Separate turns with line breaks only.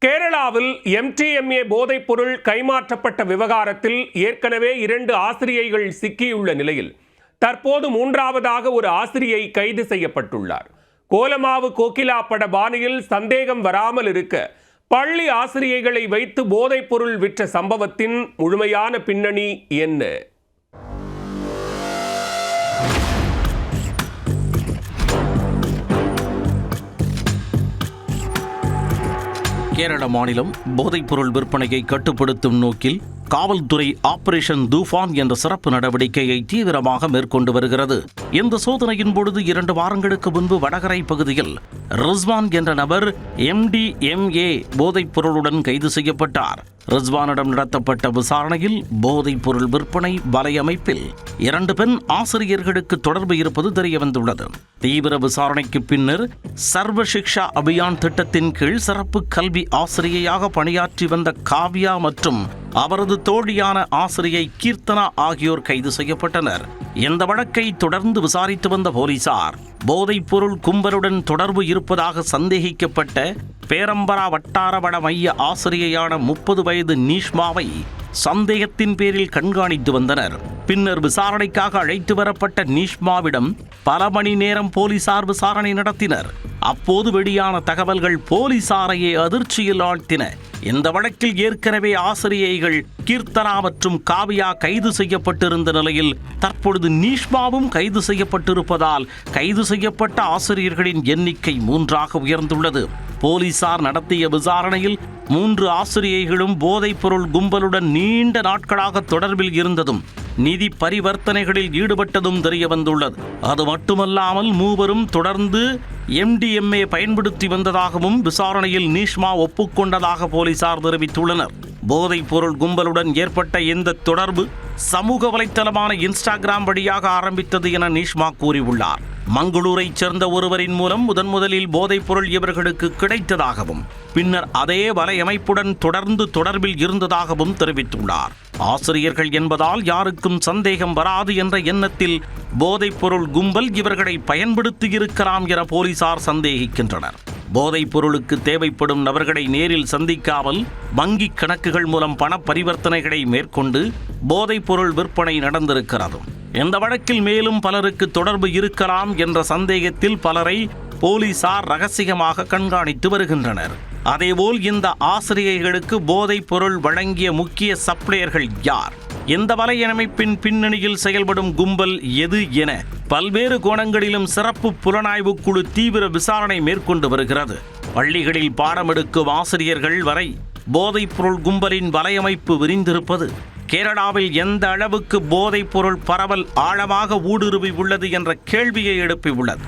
கேரளாவில் MDMA போதைப்பொருள் கைமாற்றப்பட்ட விவகாரத்தில் ஏற்கனவே 2 ஆசிரியைகள் சிக்கியுள்ள நிலையில் தற்போது 3ஆவதாக ஒரு ஆசிரியை கைது செய்யப்பட்டுள்ளார். கோலமாவு கோகிலா பட பாணியில் சந்தேகம் வராமல் இருக்க பள்ளி ஆசிரியைகளை வைத்து போதைப்பொருள் விற்ற சம்பவத்தின் முழுமையான பின்னணி என்ன?
கேரள மாநிலம் போதைப்பொருள் விற்பனையை கட்டுப்படுத்தும் நோக்கில் காவல்துறை ஆபரேஷன் தூஃபான் என்ற சிறப்பு நடவடிக்கையை தீவிரமாக மேற்கொண்டு வருகிறது. இந்த சோதனையின் பொழுது 2 வாரங்களுக்கு முன்பு வடகரை பகுதியில் ரிஸ்வான் என்ற நபர் MDMA போதைப்பொருளுடன் கைது செய்யப்பட்டார். ரிஸ்வானிடம் நடத்தப்பட்ட விசாரணையில் போதைப்பொருள் விற்பனை வலையமைப்பில் 2 பெண் ஆசிரியர்களுக்கு தொடர்பு இருப்பது தெரியவந்துள்ளது. தீவிர விசாரணைக்கு பின்னர் சர்வ சிக்ஷா அபியான் திட்டத்தின் கீழ் சிறப்பு கல்வி ஆசிரியையாக பணியாற்றி வந்த காவ்யா மற்றும் அவரது தோழியான ஆசிரியை கீர்த்தனா ஆகியோர் கைது செய்யப்பட்டனர். இந்த வழக்கை தொடர்ந்து விசாரித்து வந்த போலீசார் போதைப்பொருள் கும்பலுடன் தொடர்பு இருப்பதாக சந்தேகிக்கப்பட்ட பேரம்பரா வட்டார வட மைய ஆசிரியையான 30 வயது நீஷ்மாவை சந்தேகத்தின் பேரில் கண்காணித்து வந்தனர். பின்னர் விசாரணைக்காக அழைத்து வரப்பட்ட நீஷ்மாவிடம் பல மணி நேரம் போலீசார் விசாரணை நடத்தினர். அப்போது வெளியான தகவல்கள் போலீசாரையே அதிர்ச்சியில் ஆழ்த்தின. இந்த வழக்கில் ஏற்கனவே ஆசிரியைகள் கீர்த்தனா மற்றும் காவியா கைது செய்யப்பட்டிருந்த நிலையில் தற்பொழுது நீஷ்மாவும் கைது செய்யப்பட்டிருப்பதால் கைது செய்யப்பட்ட ஆசிரியர்களின் எண்ணிக்கை 3ஆக உயர்ந்துள்ளது. போலீசார் நடத்திய விசாரணையில் 3 ஆசிரியைகளும் போதைப்பொருள் கும்பலுடன் நீண்ட நாட்களாக தொடர்பில் இருந்ததும் நிதி பரிவர்த்தனைகளில் ஈடுபட்டதும் தெரிய வந்துள்ளது. அது மட்டுமல்லாமல் மூவரும் தொடர்ந்து MDMA பயன்படுத்தி வந்ததாகவும் விசாரணையில் நீஷ்மா ஒப்புக்கொண்டதாக போலீசார் தெரிவித்துள்ளனர். போதைப்பொருள் கும்பலுடன் ஏற்பட்ட இந்த தொடர்பு சமூக வலைத்தளமான இன்ஸ்டாகிராம் வழியாக ஆரம்பித்தது என நீஷ்மா கூறியுள்ளார். மங்களூரைச் சேர்ந்த ஒருவரின் மூலம் முதலில் போதைப்பொருள் இவர்களுக்கு கிடைத்ததாகவும் பின்னர் அதே வலையமைப்புடன் தொடர்ந்து தொடர்பில் இருந்ததாகவும் தெரிவித்துள்ளார். ஆசிரியர்கள் என்பதால் யாருக்கும் சந்தேகம் வராது என்ற எண்ணத்தில் போதைப்பொருள் கும்பல் இவர்களை பயன்படுத்தியிருக்கலாம் என போலீசார் சந்தேகிக்கின்றனர். போதைப் பொருளுக்கு தேவைப்படும் நபர்களை நேரில் சந்திக்காமல் வங்கி கணக்குகள் மூலம் பண பரிவர்த்தனைகளை மேற்கொண்டு போதைப் பொருள் விற்பனை நடந்திருக்கிறது. இந்த வழக்கில் மேலும் பலருக்கு தொடர்பு இருக்கலாம் என்ற சந்தேகத்தில் பலரை போலீசார் ரகசியமாக கண்காணித்து வருகின்றனர். அதேபோல் இந்த ஆசிரியர்களுக்கு போதைப் பொருள் வழங்கிய முக்கிய சப்ளையர்கள் யார், இந்த வலையமைப்பின் பின்னணியில் செயல்படும் கும்பல் எது என பல்வேறு கோணங்களிலும் சிறப்பு புலனாய்வு குழு தீவிர விசாரணை மேற்கொண்டு வருகிறது. பள்ளிகளில் பாடமெடுக்கும் ஆசிரியர்கள் வரை போதைப் பொருள் கும்பலின் வலையமைப்பு விரிந்திருப்பது கேரளாவில் எந்த அளவுக்கு போதைப் பொருள் பரவல் ஆழமாக ஊடுருவி உள்ளது என்ற கேள்வியை எழுப்பியுள்ளது.